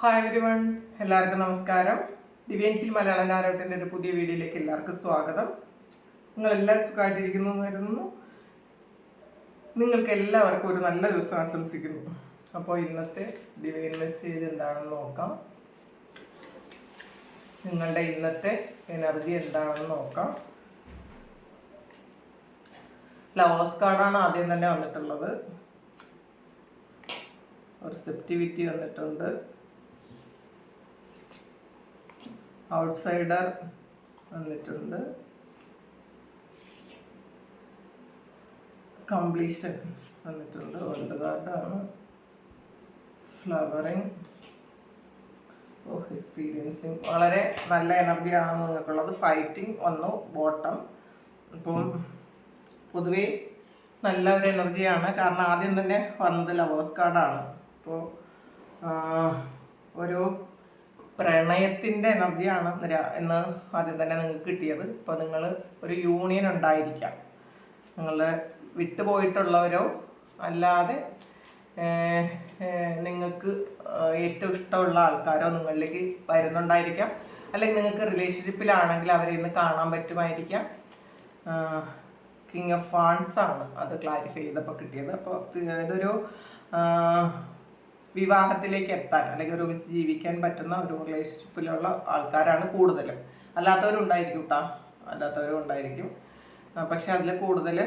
Hi everyone, എല്ലാവർക്കും നമസ്കാരം. Divine hill Malayalam നാരോട്ടിൻ്റെ ഒരു പുതിയ വീഡിയോയിലേക്ക് എല്ലാവർക്കും സ്വാഗതം. നിങ്ങളെല്ലാം സുഖമായിട്ടിരിക്കുന്നു എന്ന് കരുതുന്നു. നിങ്ങൾക്ക് എല്ലാവർക്കും ഒരു നല്ല ദിവസം ആശംസിക്കുന്നു. അപ്പോൾ ഇന്നത്തെ ഡിവൈൻ മെസ്സേജ് എന്താണെന്ന് നോക്കാം. നിങ്ങളുടെ ഇന്നത്തെ എനർജി എന്താണെന്ന് നോക്കാം. ലവേഴ്സ് കാർഡാണ് ആദ്യം തന്നെ വന്നിട്ടുള്ളത്. റിസെപ്റ്റിവിറ്റി വന്നിട്ടുണ്ട്. ഔട്ട്സൈഡർ വന്നിട്ടുണ്ട്. കംപ്ലീഷൻ വന്നിട്ടുണ്ട്. വേൾഡ് കാർഡാണ്. ഫ്ലവറിങ്, എക്സ്പീരിയൻസിങ്, വളരെ നല്ല എനർജിയാണ് നിങ്ങൾക്കുള്ളത്. ഫൈറ്റിംഗ് വന്നു, ബോട്ടം. ഇപ്പം പൊതുവേ നല്ല ഒരു എനർജിയാണ്. കാരണം ആദ്യം തന്നെ വന്നത് ലവേഴ്സ് കാർഡാണ്. ഇപ്പോൾ ഒരു പ്രണയത്തിൻ്റെ എനർജിയാണ് എന്ന് ആദ്യം തന്നെ നിങ്ങൾക്ക് കിട്ടിയത്. ഇപ്പോൾ നിങ്ങൾ ഒരു യൂണിയൻ ഉണ്ടായിരിക്കാം. നിങ്ങളുടെ വിട്ടുപോയിട്ടുള്ളവരോ അല്ലാതെ നിങ്ങൾക്ക് ഏറ്റവും ഇഷ്ടമുള്ള ആൾക്കാരോ നിങ്ങളിലേക്ക് വരുന്നുണ്ടായിരിക്കാം. അല്ലെങ്കിൽ നിങ്ങൾക്ക് റിലേഷൻഷിപ്പിലാണെങ്കിൽ അവരെ ഇന്ന് കാണാൻ പറ്റുമായിരിക്കാം. കിങ് ഓഫ് വാൺസ് ആണ് അത് ക്ലാരിഫൈ ചെയ്തപ്പോൾ കിട്ടിയത്. അപ്പോൾ ഇതൊരു വിവാഹത്തിലേക്ക് എത്താൻ അല്ലെങ്കിൽ ഒരു ജീവിക്കാൻ പറ്റുന്ന ഒരു റിലേഷൻഷിപ്പിലുള്ള ആൾക്കാരാണ് കൂടുതലും. അല്ലാത്തവരും ഉണ്ടായിരിക്കും കേട്ടോ, അല്ലാത്തവരും ഉണ്ടായിരിക്കും. പക്ഷെ അതിൽ കൂടുതൽ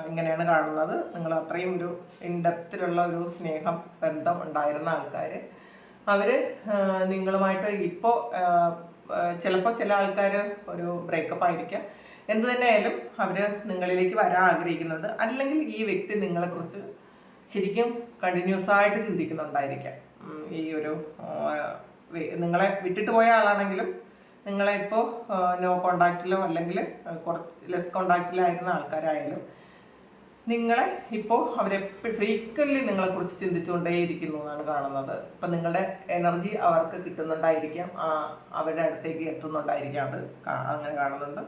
ഇങ്ങനെയാണ് കാണുന്നത്. നിങ്ങൾ അത്രയും ഒരു ഇൻഡെപ്തിലുള്ള ഒരു സ്നേഹം ബന്ധം ഉണ്ടായിരുന്ന ആൾക്കാർ, അവർ നിങ്ങളുമായിട്ട് ഇപ്പോൾ ചിലപ്പോൾ ചില ആൾക്കാർ ഒരു ബ്രേക്കപ്പ് ആയിരിക്കാം. എന്തു തന്നെ ആയാലും അവർ നിങ്ങളിലേക്ക് വരാൻ ആഗ്രഹിക്കുന്നുണ്ട്. അല്ലെങ്കിൽ ഈ വ്യക്തി നിങ്ങളെക്കുറിച്ച് ശരിക്കും കണ്ടിന്യൂസ് ആയിട്ട് ചിന്തിക്കുന്നുണ്ടായിരിക്കാം. ഈ ഒരു നിങ്ങളെ വിട്ടിട്ട് പോയ ആളാണെങ്കിലും നിങ്ങളെ ഇപ്പോൾ നോ കോണ്ടാക്റ്റിലോ അല്ലെങ്കിൽ കുറച്ച് ലെസ് കോണ്ടാക്റ്റിലായിരുന്ന ആൾക്കാരായാലും നിങ്ങളെ ഇപ്പോൾ അവരെ ഫ്രീക്വൻലി നിങ്ങളെക്കുറിച്ച് ചിന്തിച്ചുകൊണ്ടേയിരിക്കുന്നു എന്നാണ് കാണുന്നത്. ഇപ്പം നിങ്ങളുടെ എനർജി അവർക്ക് കിട്ടുന്നുണ്ടായിരിക്കാം, അവരുടെ അടുത്തേക്ക് എത്തുന്നുണ്ടായിരിക്കാം. അത് അങ്ങനെ കാണുന്നുണ്ട്.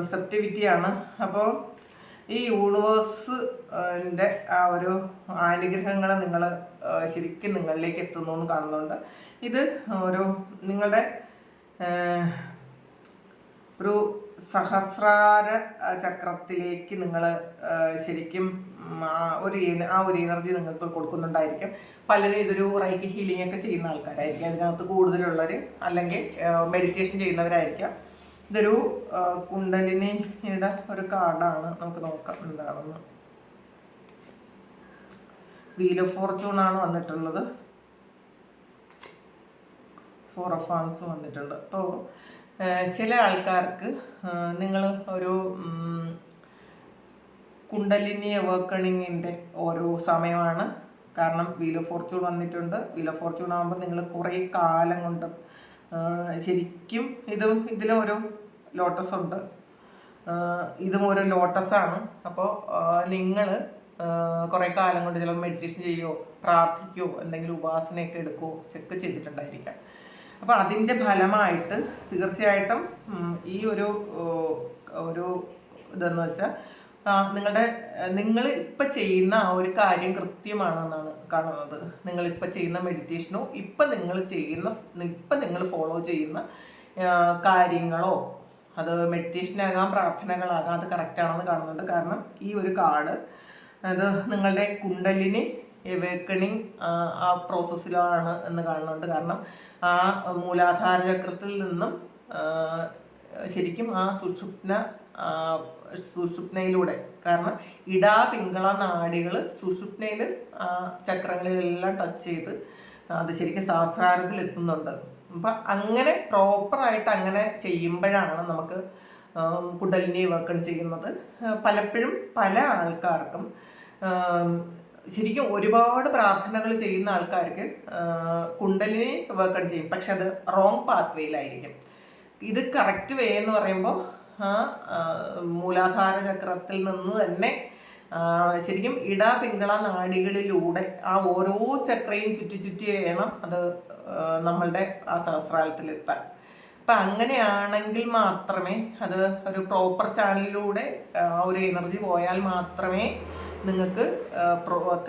റിസെപ്റ്റിവിറ്റിയാണ്. അപ്പോൾ ഈ യൂണിവേഴ്സിൻ്റെ ആ ഒരു അനുഗ്രഹങ്ങൾ നിങ്ങൾ ശരിക്കും നിങ്ങളിലേക്ക് എത്തുന്നു എന്ന് കാണുന്നുണ്ട്. ഇത് ഒരു നിങ്ങളുടെ ഒരു സഹസ്രാര ചക്രത്തിലേക്ക് നിങ്ങൾ ശരിക്കും ആ ഒരു എനർജി നിങ്ങൾക്ക് കൊടുക്കുന്നുണ്ടായിരിക്കും. പലരും ഇതൊരു റൈക്കി ഹീലിംഗ് ഒക്കെ ചെയ്യുന്ന ആൾക്കാരായിരിക്കും. അതിനകത്ത് കൂടുതലുള്ളവർ അല്ലെങ്കിൽ മെഡിറ്റേഷൻ ചെയ്യുന്നവരായിരിക്കാം. ഇതൊരു കുണ്ടലിനിയുടെ ഒരു കാർഡാണ്. നമുക്ക് നോക്കാം എന്താണെന്ന്. വീൽ ഓഫ് ഫോർച്യൂൺ ആണ് വന്നിട്ടുള്ളത്. 4 ഓഫ് വാൻസ് വന്നിട്ടുണ്ട്. അപ്പോൾ ചില ആൾക്കാർക്ക് നിങ്ങൾ ഒരു കുണ്ടലിനി അവേക്കണിങ്ങിൻ്റെ ഓരോ സമയമാണ്. കാരണം വീൽ ഓഫ് ഫോർച്യൂൺ വന്നിട്ടുണ്ട്. വീൽ ഓഫ് ഫോർച്യൂൺ ആകുമ്പോൾ നിങ്ങൾ കുറേ കാലം കൊണ്ട് ശരിക്കും ഇതിലും ഒരു ലോട്ടസ് ഉണ്ട്. ഇതും ഒരു ലോട്ടസാണ്. അപ്പോൾ നിങ്ങൾ കുറേ കാലം കൊണ്ട് ചിലപ്പോൾ മെഡിറ്റേഷൻ ചെയ്യുകയോ പ്രാർത്ഥിക്കുകയോ എന്തെങ്കിലും ഉപാസനയൊക്കെ എടുക്കുകയോ ചെക്ക് ചെയ്തിട്ടുണ്ടായിരിക്കാം. അപ്പോൾ അതിൻ്റെ ഫലമായിട്ട് തീർച്ചയായിട്ടും ഈ ഒരു ഇതെന്ന് വെച്ചാൽ നിങ്ങൾ ഇപ്പം ചെയ്യുന്ന ആ ഒരു കാര്യം കൃത്യമാണെന്നാണ് കാണുന്നത്. നിങ്ങളിപ്പോൾ ചെയ്യുന്ന മെഡിറ്റേഷനോ ഇപ്പം നിങ്ങൾ ഫോളോ ചെയ്യുന്ന കാര്യങ്ങളോ, അത് മെഡിറ്റേഷനാകാം പ്രാർത്ഥനകളാകാം, അത് കറക്റ്റാണെന്ന് കാണുന്നുണ്ട്. കാരണം ഈ ഒരു കാർഡ് അത് നിങ്ങളുടെ കുണ്ടലിനി എവേക്കണിങ് ആ പ്രോസസ്സിലാണ് എന്ന് കാണുന്നുണ്ട്. കാരണം ആ മൂലാധാര ചക്രത്തിൽ നിന്നും ശരിക്കും ആ സുഷുപ്നയിലൂടെ, കാരണം ഇടാ പിങ്കള നാഡികൾ സുഷുപ്നയിൽ ചക്രങ്ങളിലെല്ലാം ടച്ച് ചെയ്ത് അത് ശരിക്കും സഹസ്രാരത്തിൽ എത്തുന്നുണ്ട്. അപ്പം അങ്ങനെ പ്രോപ്പറായിട്ട് അങ്ങനെ ചെയ്യുമ്പോഴാണ് നമുക്ക് കുണ്ടലിനി വർക്കൺ ചെയ്യുന്നത്. പലപ്പോഴും പല ആൾക്കാർക്കും ശരിക്കും ഒരുപാട് പ്രാർത്ഥനകൾ ചെയ്യുന്ന ആൾക്കാർക്ക് കുണ്ടലിനി വർക്കൺ ചെയ്യും, പക്ഷെ അത് റോങ് പാത്ത് വേയിലായിരിക്കും. ഇത് കറക്റ്റ് വേ എന്ന് പറയുമ്പോൾ മൂലാധാര ചക്രത്തിൽ നിന്ന് തന്നെ ശരിക്കും ഇടാ പിങ്കള നാഡികളിലൂടെ ആ ഓരോ ചക്രയും ചുറ്റി വേണം അത് നമ്മളുടെ ആ സഹസ്രാരത്തിലെത്താൻ. അപ്പം അങ്ങനെയാണെങ്കിൽ മാത്രമേ അത് ഒരു പ്രോപ്പർ ചാനലിലൂടെ ആ ഒരു എനർജി പോയാൽ മാത്രമേ നിങ്ങൾക്ക്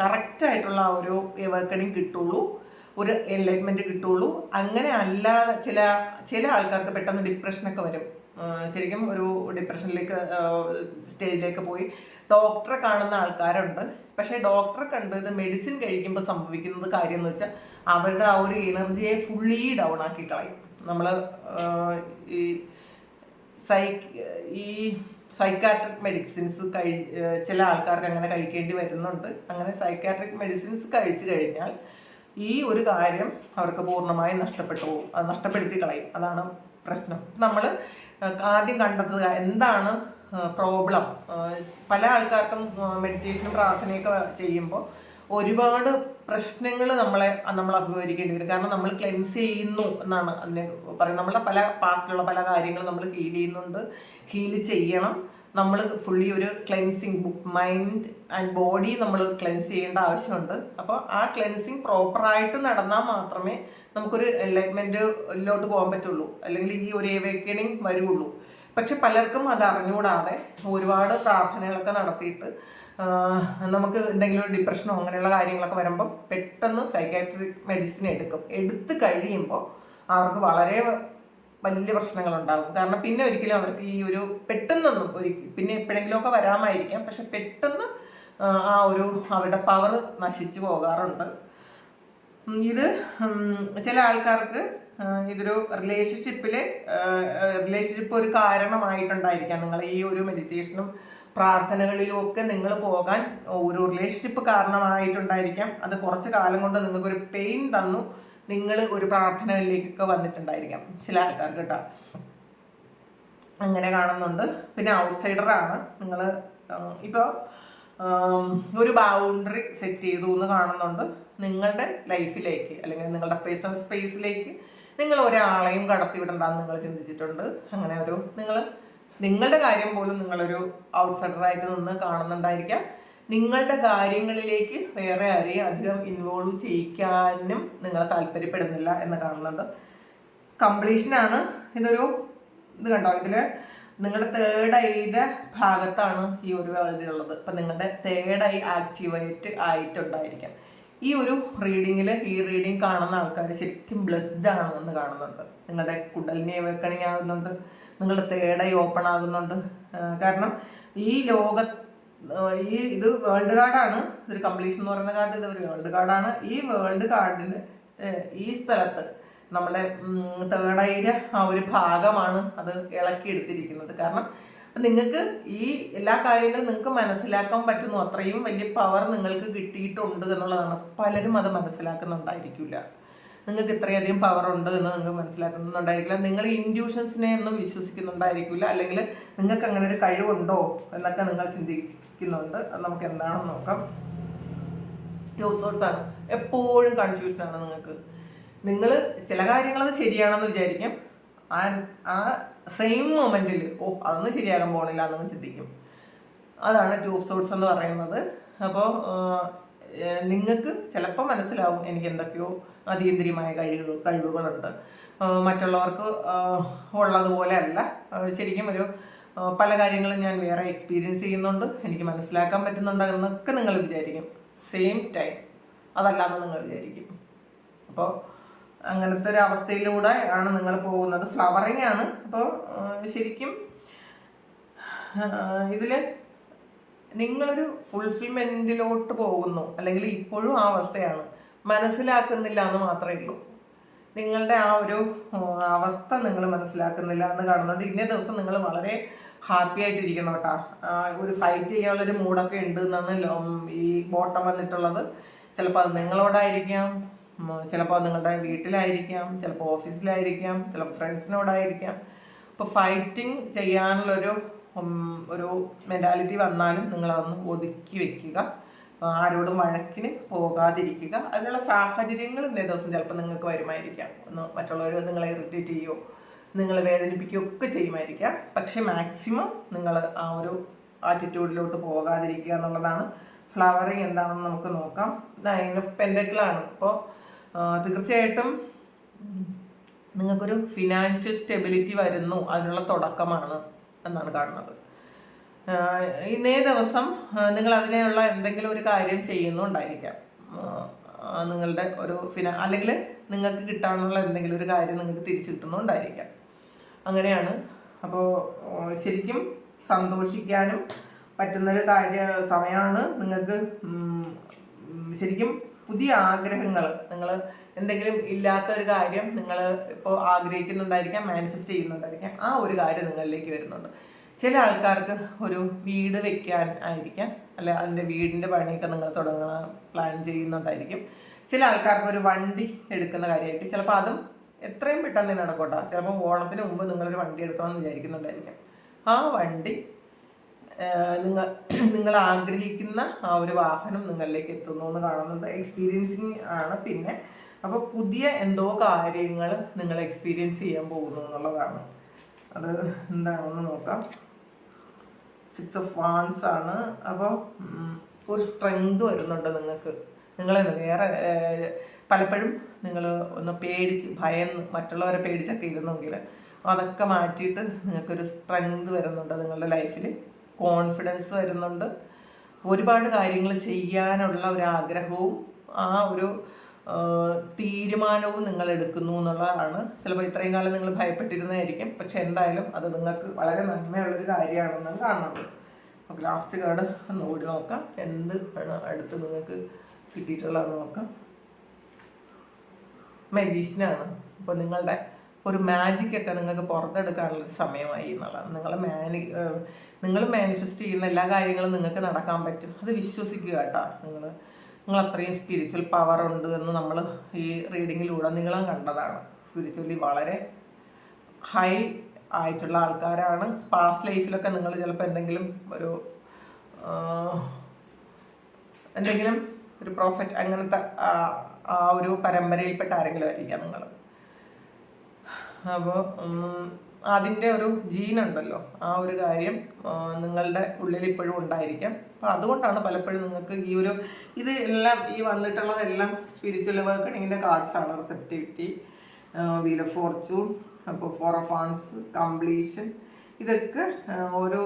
കറക്റ്റായിട്ടുള്ള ആ ഒരു വർക്കണിങ് കിട്ടുള്ളൂ. ഒരു എൻലൈറ്റ്മെന്റ് കിട്ടുള്ളൂ. അങ്ങനെ അല്ലാതെ ചില ആൾക്കാർക്ക് പെട്ടെന്ന് ഡിപ്രഷനൊക്കെ വരും. ശരിക്കും ഒരു ഡിപ്രഷനിലേക്ക് സ്റ്റേജിലേക്ക് പോയി ഡോക്ടറെ കാണുന്ന ആൾക്കാരുണ്ട്. പക്ഷേ ഡോക്ടറെ കണ്ട് ഇത് മെഡിസിൻ കഴിക്കുമ്പോൾ സംഭവിക്കുന്നത് കാര്യം എന്ന് വെച്ചാൽ അവരുടെ ആ ഒരു എനർജിയെ ഫുള്ളി ഡൗൺ ആക്കി കളയും. നമ്മൾ ഈ ഈ സൈക്കാട്രിക് മെഡിസിൻസ് ചില ആൾക്കാർക്ക് അങ്ങനെ കഴിക്കേണ്ടി വരുന്നുണ്ട്. അങ്ങനെ സൈക്കാട്രിക് മെഡിസിൻസ് കഴിച്ചു കഴിഞ്ഞാൽ ഈ ഒരു കാര്യം അവർക്ക് പൂർണ്ണമായും നഷ്ടപ്പെടുത്തി കളയും. അതാണ് പ്രശ്നം. നമ്മൾ ആദ്യം കണ്ടെത്തുക എന്താണ് പ്രോബ്ലം. പല ആൾക്കാർക്കും മെഡിറ്റേഷനും പ്രാർത്ഥനയൊക്കെ ചെയ്യുമ്പോൾ ഒരുപാട് പ്രശ്നങ്ങൾ നമ്മൾ അഭിമുഖീകരിക്കേണ്ടി വരും. കാരണം നമ്മൾ ക്ലെൻസ് ചെയ്യുന്നു എന്നാണ് അതിനെ പറയുന്നത്. നമ്മളുടെ പല പാസ്റ്റിലുള്ള പല കാര്യങ്ങളും നമ്മൾ ഹീൽ ചെയ്യുന്നുണ്ട്. ഹീൽ ചെയ്യണം. നമ്മൾ ഫുള്ളി ഒരു ക്ലെൻസിങ് മൈൻഡ് ആൻഡ് ബോഡി നമ്മൾ ക്ലെൻസ് ചെയ്യേണ്ട ആവശ്യമുണ്ട്. അപ്പോൾ ആ ക്ലെൻസിങ് പ്രോപ്പറായിട്ട് നടന്നാൽ മാത്രമേ നമുക്കൊരു എൻലൈറ്റ്മെന്റിലോട്ട് പോകാൻ പറ്റുള്ളൂ, അല്ലെങ്കിൽ ഈ ഒരു അവേക്കണിങ് വരുള്ളൂ. പക്ഷെ പലർക്കും അത് അറിഞ്ഞുകൂടാതെ ഒരുപാട് പ്രാർത്ഥനകളൊക്കെ നടത്തിയിട്ട് നമുക്ക് എന്തെങ്കിലും ഒരു ഡിപ്രഷനോ അങ്ങനെയുള്ള കാര്യങ്ങളൊക്കെ വരുമ്പോൾ പെട്ടെന്ന് സൈക്കാട്രിക് മെഡിസിൻ എടുത്ത് കഴിയുമ്പോൾ അവർക്ക് വളരെ വലിയ പ്രശ്നങ്ങളുണ്ടാകും. കാരണം പിന്നെ ഒരിക്കലും അവർക്ക് ഈ ഒരു പെട്ടെന്നൊന്നും പിന്നെ എപ്പോഴെങ്കിലുമൊക്കെ വരാമായിരിക്കാം, പക്ഷെ പെട്ടെന്ന് ആ ഒരു അവരുടെ പവർ നശിച്ചു പോകാറുണ്ട്. ഇത് ചില ആൾക്കാർക്ക് ഇതൊരു റിലേഷൻഷിപ്പ് ഒരു കാരണമായിട്ടുണ്ടായിരിക്കാം. നിങ്ങൾ ഈ ഒരു മെഡിറ്റേഷനും പ്രാർത്ഥനകളിലും ഒക്കെ നിങ്ങൾ പോകാൻ ഒരു റിലേഷൻഷിപ്പ് കാരണമായിട്ടുണ്ടായിരിക്കാം. അത് കുറച്ച് കാലം കൊണ്ട് നിങ്ങൾക്കൊരു പെയിൻ തന്നു, നിങ്ങൾ ഒരു പ്രാർത്ഥനകളിലേക്കൊക്കെ വന്നിട്ടുണ്ടായിരിക്കാം ചില ആൾക്കാർക്ക് കേട്ടോ. അങ്ങനെ കാണുന്നുണ്ട്. പിന്നെ ഔട്ട്സൈഡറാണ് നിങ്ങൾ. ഇപ്പോൾ ഒരു ബൗണ്ടറി സെറ്റ് ചെയ്തു എന്ന് കാണുന്നുണ്ട്. നിങ്ങളുടെ ലൈഫിലേക്ക് അല്ലെങ്കിൽ നിങ്ങളുടെ പേഴ്സണൽ സ്പേസിലേക്ക് നിങ്ങൾ ഒരാളെയും കടത്തിവിടണ്ടെന്ന് നിങ്ങൾ ചിന്തിച്ചിട്ടുണ്ട്. അങ്ങനെ നിങ്ങളുടെ കാര്യം പോലും നിങ്ങളൊരു ഔട്ട്സൈഡറായിട്ട് നിന്ന് കാണുന്നുണ്ടായിരിക്കാം. നിങ്ങളുടെ കാര്യങ്ങളിലേക്ക് വേറെ ആരെയും അധികം ഇൻവോൾവ് ചെയ്യിക്കാനും നിങ്ങൾ താല്പര്യപ്പെടുന്നില്ല എന്ന് കാണുന്നുണ്ട്. കംപ്ലീഷനാണ് ഇത് കണ്ടോ. ഇതില് നിങ്ങളുടെ തേർഡ് ഐയുടെ ഭാഗത്താണ് ഈ ഒരു വേൾഡിലുള്ളത്. അപ്പം നിങ്ങളുടെ തേർഡ് ഐ ആക്ടിവേറ്റ് ആയിട്ടുണ്ടായിരിക്കാം ഈ ഒരു ഈ റീഡിങ് കാണുന്ന ആൾക്കാർ ശരിക്കും ബ്ലെസ്ഡ് ആണെന്ന് കാണുന്നുണ്ട്. നിങ്ങളുടെ കുണ്ടലിനി അവേക്കണിങ് ആകുന്നുണ്ട്, നിങ്ങളുടെ തേർഡ് ഐ ഓപ്പൺ ആകുന്നുണ്ട്. കാരണം ഇത് വേൾഡ് കാർഡാണ്. ഇതൊരു കംപ്ലീഷൻ എന്ന് പറയുന്ന കാർഡ്, ഇതൊരു വേൾഡ് കാർഡാണ്. ഈ വേൾഡ് കാർഡിന് ഈ സ്ഥലത്ത് നമ്മുടെ തേർഡ് ഐയുടെ ആ ഒരു ഭാഗമാണ് അത് ഇളക്കിയെടുത്തിരിക്കുന്നത്. കാരണം നിങ്ങൾക്ക് ഈ എല്ലാ കാര്യങ്ങളും നിങ്ങൾക്ക് മനസ്സിലാക്കാൻ പറ്റുന്നു, അത്രയും വലിയ പവർ നിങ്ങൾക്ക് കിട്ടിയിട്ടുണ്ട് എന്നുള്ളതാണ്. പലരും അത് മനസ്സിലാക്കുന്നുണ്ടായിരിക്കില്ല. നിങ്ങൾക്ക് ഇത്രയധികം പവർ ഉണ്ട് എന്ന് നിങ്ങൾക്ക് മനസ്സിലാക്കുന്നുണ്ടായിരിക്കില്ല. നിങ്ങൾ ഇൻഡ്യൂഷൻസിനെ ഒന്നും വിശ്വസിക്കുന്നുണ്ടായിരിക്കില്ല. അല്ലെങ്കിൽ നിങ്ങൾക്ക് അങ്ങനെ ഒരു കഴിവുണ്ടോ എന്നൊക്കെ നിങ്ങൾ ചിന്തിക്കുന്നുണ്ട്. അത് നമുക്ക് എന്താണെന്ന് നോക്കാം. ടു സോർട്സ് ആണ്. എപ്പോഴും കൺഫ്യൂഷനാണ് നിങ്ങൾക്ക്. നിങ്ങൾ ചില കാര്യങ്ങൾ അത് ശരിയാണെന്ന് വിചാരിക്കും, ആ സെയിം മൊമെന്റിൽ അതൊന്നും ശരിയാകാൻ പോകണില്ല എന്നൊന്നും ചിന്തിക്കും. അതാണ് ടു സോർട്സ് എന്ന് പറയുന്നത്. അപ്പോൾ നിങ്ങൾക്ക് ചിലപ്പോൾ മനസ്സിലാവും എനിക്ക് എന്തൊക്കെയോ അതീന്ദ്രിയമായ കഴിവുകളുണ്ട്, മറ്റുള്ളവർക്ക് ഉള്ളതുപോലെ അല്ല. ശരിക്കും പല കാര്യങ്ങളും ഞാൻ വേറെ എക്സ്പീരിയൻസ് ചെയ്യുന്നുണ്ട്, എനിക്ക് മനസ്സിലാക്കാൻ പറ്റുന്നുണ്ട് എന്നൊക്കെ നിങ്ങൾ വിചാരിക്കും. സെയിം ടൈം അതല്ലാന്ന് നിങ്ങൾ വിചാരിക്കും. അപ്പോൾ അങ്ങനത്തെ ഒരു അവസ്ഥയിലൂടെ ആണ് നിങ്ങൾ പോകുന്നത്. ഫ്ലവറിങ് ആണ്. അപ്പോൾ ശരിക്കും ഇതിൽ നിങ്ങളൊരു ഫുൾഫിൽമെൻറ്റിലോട്ട് പോകുന്നു, അല്ലെങ്കിൽ ഇപ്പോഴും ആ അവസ്ഥയാണ്, മനസ്സിലാക്കുന്നില്ല എന്ന് മാത്രമേ ഉള്ളൂ. നിങ്ങളുടെ ആ ഒരു അവസ്ഥ നിങ്ങൾ മനസ്സിലാക്കുന്നില്ല എന്ന് കാണുന്നുണ്ട്. ഇന്നേ ദിവസം നിങ്ങൾ വളരെ ഹാപ്പി ആയിട്ടിരിക്കണം കേട്ടോ. ഒരു ഫൈറ്റ് ചെയ്യാനുള്ളൊരു മൂഡൊക്കെ ഉണ്ട് എന്നാണ് ഈ ബോട്ടം വന്നിട്ടുള്ളത്. ചിലപ്പോൾ അത് നിങ്ങളോടായിരിക്കാം, ചിലപ്പോൾ നിങ്ങളുടെ വീട്ടിലായിരിക്കാം, ചിലപ്പോൾ ഓഫീസിലായിരിക്കാം, ചിലപ്പോൾ ഫ്രണ്ട്സിനോടായിരിക്കാം. അപ്പോൾ ഫൈറ്റിംഗ് ചെയ്യാനുള്ളൊരു മെൻറ്റാലിറ്റി വന്നാലും നിങ്ങളതൊന്ന് ഒതുക്കി വെക്കുക. ആരോടും വഴക്കിന് പോകാതിരിക്കുക. അതിനുള്ള സാഹചര്യങ്ങൾ ഇന്നേ ദിവസം ചിലപ്പോൾ നിങ്ങൾക്ക് വരുമായിരിക്കാം. മറ്റുള്ളവർ നിങ്ങളെ ഇറിറ്റേറ്റ് ചെയ്യുകയോ നിങ്ങളെ വേദനിപ്പിക്കുകയോ ഒക്കെ ചെയ്യുമായിരിക്കാം. പക്ഷെ മാക്സിമം നിങ്ങൾ ആ ഒരു ആറ്റിറ്റ്യൂഡിലോട്ട് പോകാതിരിക്കുക എന്നുള്ളതാണ്. ഫ്ലവറിങ് എന്താണെന്ന് നമുക്ക് നോക്കാം. 9 ഓഫ് പെൻഡക്കിളാണ്. അപ്പോൾ തീർച്ചയായിട്ടും നിങ്ങൾക്കൊരു ഫിനാൻഷ്യൽ സ്റ്റെബിലിറ്റി വരുന്നു, അതിനുള്ള തുടക്കമാണ് എന്നാണ് കാണുന്നത്. ഇന്നേ ദിവസം നിങ്ങൾ അതിനെയുള്ള എന്തെങ്കിലും ഒരു കാര്യം ചെയ്യുന്നുണ്ടായിരിക്കാം. നിങ്ങളുടെ ഒരു അല്ലെങ്കിൽ നിങ്ങൾക്ക് കിട്ടാനുള്ള എന്തെങ്കിലും ഒരു കാര്യം നിങ്ങൾക്ക് തിരിച്ചു കിട്ടുന്നുണ്ടായിരിക്കാം. അങ്ങനെയാണ്. അപ്പോൾ ശരിക്കും സന്തോഷിക്കാനും പറ്റുന്നൊരു സമയമാണ് നിങ്ങൾക്ക്. ശരിക്കും പുതിയ ആഗ്രഹങ്ങൾ, നിങ്ങൾ എന്തെങ്കിലും ഇല്ലാത്ത ഒരു കാര്യം നിങ്ങൾ ഇപ്പോൾ ആഗ്രഹിക്കുന്നുണ്ടായിരിക്കാം, മാനിഫെസ്റ്റ് ചെയ്യുന്നുണ്ടായിരിക്കാം, ആ ഒരു കാര്യം നിങ്ങളിലേക്ക് വരുന്നുണ്ട്. ചില ആൾക്കാർക്ക് ഒരു വീട് വെക്കാൻ ആയിരിക്കാം, അല്ലെ അതിൻ്റെ വീടിൻ്റെ പണിയൊക്കെ നിങ്ങൾ തുടങ്ങാൻ പ്ലാൻ ചെയ്യുന്നുണ്ടായിരിക്കും. ചില ആൾക്കാർക്ക് ഒരു വണ്ടി എടുക്കുന്ന കാര്യമായിരിക്കും. ചിലപ്പോൾ അതും എത്രയും പെട്ടെന്ന് നടക്കട്ടെ. ചിലപ്പോൾ ഓണത്തിന് മുമ്പ് നിങ്ങളൊരു വണ്ടി എടുക്കണമെന്ന് വിചാരിക്കുന്നുണ്ടായിരിക്കും. ആ വണ്ടി നിങ്ങൾ ആഗ്രഹിക്കുന്ന ആ ഒരു വാഹനം നിങ്ങളിലേക്ക് എത്തുന്നു എന്ന് കാണുന്നുണ്ട്. എക്സ്പീരിയൻസിങ് ആണ്. പിന്നെ അപ്പോൾ പുതിയ എന്തോ കാര്യങ്ങൾ നിങ്ങൾ എക്സ്പീരിയൻസ് ചെയ്യാൻ പോകുന്നു എന്നുള്ളതാണ്. അത് എന്താണെന്ന് നോക്കാം. 6 of Wands ആണ്. അപ്പോൾ ഒരു സ്ട്രെങ്ത് വരുന്നുണ്ട് നിങ്ങൾക്ക്. നിങ്ങളെ വേറെ പലപ്പോഴും നിങ്ങൾ ഒന്ന് പേടിച്ച് ഭയന്ന് മറ്റുള്ളവരെ പേടിച്ചൊക്കെ ഇരുന്നെങ്കിൽ അതൊക്കെ മാറ്റിയിട്ട് നിങ്ങൾക്കൊരു സ്ട്രെങ്ത് വരുന്നുണ്ട് നിങ്ങളുടെ ലൈഫിൽ. കോൺഫിഡൻസ് വരുന്നുണ്ട്. ഒരുപാട് കാര്യങ്ങൾ ചെയ്യാനുള്ള ഒരു ആഗ്രഹവും ആ ഒരു തീരുമാനവും നിങ്ങൾ എടുക്കുന്നു എന്നുള്ളതാണ്. ചിലപ്പോൾ ഇത്രയും കാലം നിങ്ങൾ ഭയപ്പെട്ടിരുന്നതായിരിക്കും, പക്ഷെ എന്തായാലും അത് നിങ്ങൾക്ക് വളരെ നന്മയുള്ളൊരു കാര്യമാണെന്നാണ് കാണുന്നത്. അപ്പോൾ ലാസ്റ്റ് കാർഡ് ഒന്നുകൂടി നോക്കാം. എന്ത് ആണ് അടുത്ത് നിങ്ങൾക്ക് കിട്ടിയിട്ടുള്ളതെന്ന് നോക്കാം. മജീഷ്യനാണ്. അപ്പോൾ നിങ്ങളുടെ ഒരു മാജിക്കൊക്കെ നിങ്ങൾക്ക് പുറത്തെടുക്കാനുള്ളൊരു സമയമായി എന്നുള്ളതാണ്. നിങ്ങൾ മാനിഫെസ്റ്റ് ചെയ്യുന്ന എല്ലാ കാര്യങ്ങളും നിങ്ങൾക്ക് നടക്കാൻ പറ്റും. അത് വിശ്വസിക്കുക കേട്ടോ. നിങ്ങൾ അത്രയും സ്പിരിച്വൽ പവർ ഉണ്ട് എന്ന് നമ്മൾ ഈ റീഡിങ്ങിലൂടെ നിങ്ങളും കണ്ടതാണ്. സ്പിരിച്വലി വളരെ ഹൈ ആയിട്ടുള്ള ആൾക്കാരാണ്. പാസ്റ്റ് ലൈഫിലൊക്കെ നിങ്ങൾ ചിലപ്പോൾ എന്തെങ്കിലും ഒരു പ്രോഫറ്റ് അങ്ങനത്തെ ആ ഒരു പരമ്പരയിൽപ്പെട്ട ആരെങ്കിലും ആയിരിക്കാം നിങ്ങൾ. അപ്പോൾ അതിൻ്റെ ഒരു ജീനുണ്ടല്ലോ, ആ ഒരു കാര്യം നിങ്ങളുടെ ഉള്ളിൽ ഇപ്പോഴും ഉണ്ടായിരിക്കാം. അപ്പോൾ അതുകൊണ്ടാണ് പലപ്പോഴും നിങ്ങൾക്ക് ഇത് എല്ലാം ഈ വന്നിട്ടുള്ളതെല്ലാം സ്പിരിച്വൽ അവേക്കണിങ്ങിൻ്റെ കാർഡ്സാണ്. റിസെപ്റ്റിവിറ്റി, വീൽ ഓഫ് ഫോർച്യൂൺ, അപ്പോൾ 4 of Wands, കംപ്ലീഷൻ. ഇതൊക്കെ ഒരു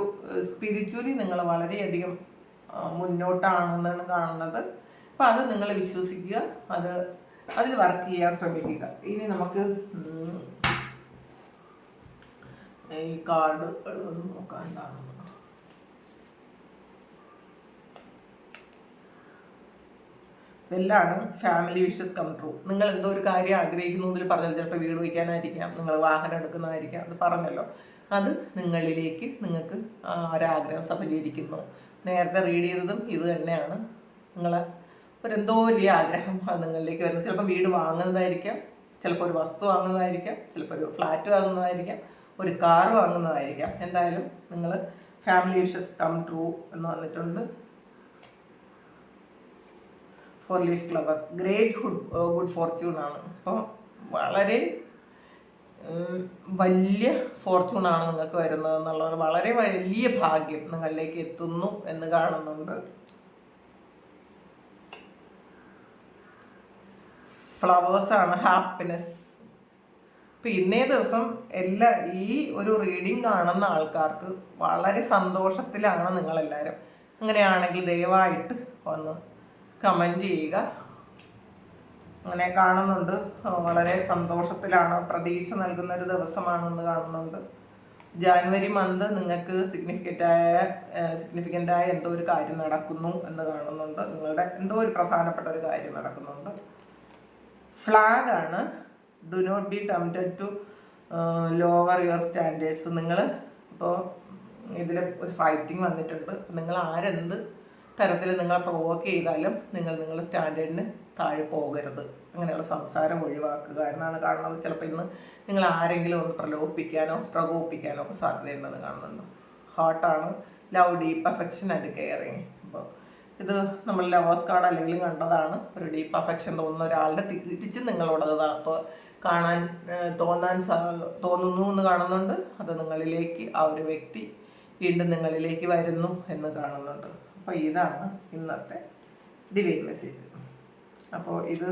സ്പിരിച്വലി നിങ്ങൾ വളരെയധികം മുന്നോട്ടാണെന്നാണ് കാണുന്നത്. അപ്പോൾ അത് നിങ്ങൾ വിശ്വസിക്കുക, അതിൽ വർക്ക് ചെയ്യാൻ ശ്രമിക്കുക. ഇനി നമുക്ക് ഈ കാർഡുകൾ നോക്കാണ്ടാണ്. ഇതെല്ലാണ് ഫാമിലി വിഷസ് കം ട്രൂ. നിങ്ങൾ എന്തോ ഒരു കാര്യം ആഗ്രഹിക്കുന്നതിൽ പറഞ്ഞല്ലോ. ചിലപ്പോൾ വീട് വയ്ക്കാനായിരിക്കാം, നിങ്ങൾ വാഹനം എടുക്കുന്നതായിരിക്കാം, അത് പറഞ്ഞല്ലോ. അത് നിങ്ങൾക്ക് ഒരാഗ്രഹം സഫലീകരിക്കുന്നു. നേരത്തെ റീഡ് ചെയ്തതും ഇത് തന്നെയാണ്. നിങ്ങളെ എന്തോ വലിയ ആഗ്രഹം അത് നിങ്ങളിലേക്ക് വരുന്നത്. ചിലപ്പോൾ വീട് വാങ്ങുന്നതായിരിക്കാം, ചിലപ്പോൾ ഒരു വസ്തു വാങ്ങുന്നതായിരിക്കാം, ചിലപ്പോൾ ഒരു ഫ്ലാറ്റ് വാങ്ങുന്നതായിരിക്കാം, ഒരു കാർ വാങ്ങുന്നതായിരിക്കാം. എന്തായാലും നിങ്ങൾ ഫാമിലി വിഷസ് കം ട്രൂ എന്ന് വന്നിട്ടുണ്ട്. 4 leaf flower, great good Fortune ആണ്. അപ്പോൾ വളരെ വലിയ ഫോർച്യൂണാണ് നിങ്ങൾക്ക് വരുന്നത് എന്നുള്ളത്. വളരെ വലിയ ഭാഗ്യം നിങ്ങളിലേക്ക് എത്തുന്നു എന്ന് കാണുന്നുണ്ട്. ഫ്ലവേഴ്സാണ്, ഹാപ്പിനെസ്. ഇപ്പം ഇന്നേ ദിവസം ഈ ഒരു റീഡിങ് കാണുന്ന ആൾക്കാർക്ക് വളരെ സന്തോഷത്തിലാണ് നിങ്ങളെല്ലാവരും. അങ്ങനെയാണെങ്കിൽ ദയവായിട്ട് ഒന്ന് കമൻറ്റ് ചെയ്യുക. അങ്ങനെ കാണുന്നുണ്ട്. വളരെ സന്തോഷത്തിലാണ്, പ്രതീക്ഷ നൽകുന്നൊരു ദിവസമാണെന്ന് കാണുന്നുണ്ട്. ജാനുവരി മന്ത് നിങ്ങൾക്ക് സിഗ്നിഫിക്കൻ്റായ എന്തോ ഒരു കാര്യം നടക്കുന്നു എന്ന് കാണുന്നുണ്ട്. നിങ്ങളുടെ എന്തോ ഒരു പ്രധാനപ്പെട്ട ഒരു കാര്യം നടക്കുന്നുണ്ട്. ഫ്ലാഗ് ആണ്. Do not be tempted to lower your standards. നിങ്ങൾ ഇപ്പോൾ ഇതിൽ ഒരു ഫൈറ്റിംഗ് വന്നിട്ടുണ്ട്. നിങ്ങൾ ആരെന്ത് തരത്തിൽ നിങ്ങളെ പ്രൊവോക്ക് ചെയ്താലും നിങ്ങളുടെ സ്റ്റാൻഡേർഡിന് താഴെ പോകരുത്. അങ്ങനെയുള്ള സംസാരം ഒഴിവാക്കുക എന്നാണ് കാണുന്നത്. ചിലപ്പോൾ ഇന്ന് നിങ്ങൾ ആരെങ്കിലും ഒന്ന് പ്രകോപിപ്പിക്കാനോ ഒക്കെ സാധ്യതയുണ്ടെന്ന് കാണുന്നുണ്ട്. ഹാർട്ടാണ്. Love, deep affection and caring. അപ്പോൾ ഇത് നമ്മൾ ലവേഴ്സ് കാർഡ് അല്ലെങ്കിൽ കണ്ടതാണ്. ഒരു ഡീപ്പ് അഫെക്ഷൻ തോന്നുന്ന ഒരാളുടെ തിരിച്ച് നിങ്ങളോടത് അപ്പോൾ തോന്നുന്നു എന്ന് കാണുന്നുണ്ട്. അത് നിങ്ങളിലേക്ക് ആ ഒരു വ്യക്തി വീണ്ടും നിങ്ങളിലേക്ക് വരുന്നു എന്ന് കാണുന്നുണ്ട്. അപ്പോൾ ഇതാണ് ഇന്നത്തെ ഡിവൈൻ മെസ്സേജ്. അപ്പോൾ ഇത്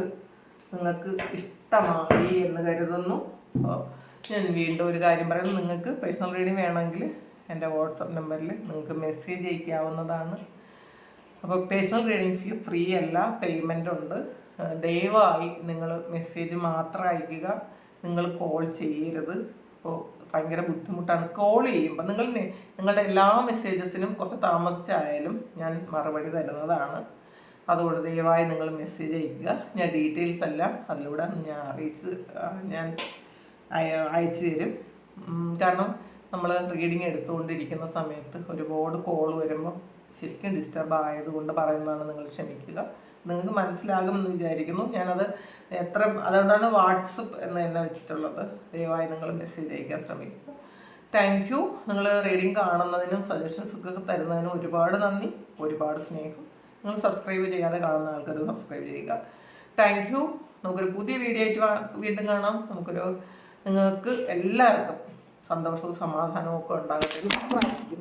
നിങ്ങൾക്ക് ഇഷ്ടമായി എന്ന് കരുതുന്നു. അപ്പോൾ ഞാൻ വീണ്ടും ഒരു കാര്യം പറയുന്നു. നിങ്ങൾക്ക് പേഴ്സണൽ റീഡിങ് വേണമെങ്കിൽ എൻ്റെ വാട്സപ്പ് നമ്പറിൽ നിങ്ങൾക്ക് മെസ്സേജ് അയക്കാവുന്നതാണ്. അപ്പോൾ പേഴ്സണൽ റീഡിങ് ഫ്രീ അല്ല, പേയ്മെൻ്റ് ഉണ്ട്. ദയവായി നിങ്ങൾ മെസ്സേജ് മാത്രം അയക്കുക. നിങ്ങൾ കോൾ ചെയ്യരുത്. ഇപ്പോൾ ഭയങ്കര ബുദ്ധിമുട്ടാണ് കോൾ ചെയ്യുമ്പോൾ. നിങ്ങളുടെ എല്ലാ മെസ്സേജസിനും കുറച്ച് താമസിച്ചായാലും ഞാൻ മറുപടി തരുന്നതാണ്. അതുകൊണ്ട് ദയവായി നിങ്ങൾ മെസ്സേജ് അയക്കുക. ഞാൻ ഡീറ്റെയിൽസ് എല്ലാം അതിലൂടെ ഞാൻ അയച്ചു തരും. കാരണം നമ്മൾ റീഡിങ് എടുത്തുകൊണ്ടിരിക്കുന്ന സമയത്ത് ഒരുപാട് കോൾ വരുമ്പോൾ ശരിക്കും ഡിസ്റ്റർബ് ആയതുകൊണ്ട് പറയുന്നതാണ്. നിങ്ങൾ ക്ഷമിക്കുക. നിങ്ങൾക്ക് മനസ്സിലാകുമെന്ന് വിചാരിക്കുന്നു. ഞാനത് അതുകൊണ്ടാണ് വാട്സപ്പ് എന്ന് തന്നെ വെച്ചിട്ടുള്ളത്. ദയവായി നിങ്ങൾ മെസ്സേജ് അയക്കാൻ ശ്രമിക്കുക. Thank you. നിങ്ങൾ റീഡിങ് കാണുന്നതിനും സജഷൻസ് ഒക്കെ തരുന്നതിനും ഒരുപാട് നന്ദി, ഒരുപാട് സ്നേഹം. നിങ്ങൾ സബ്സ്ക്രൈബ് ചെയ്യാതെ കാണുന്ന ആൾക്കാർ സബ്സ്ക്രൈബ് ചെയ്യുക. Thank you. നമുക്കൊരു പുതിയ വീഡിയോ ആയിട്ട് വീണ്ടും കാണാം. നിങ്ങൾക്ക് എല്ലാവർക്കും സന്തോഷവും സമാധാനവും ഒക്കെ ഉണ്ടാകട്ടെ.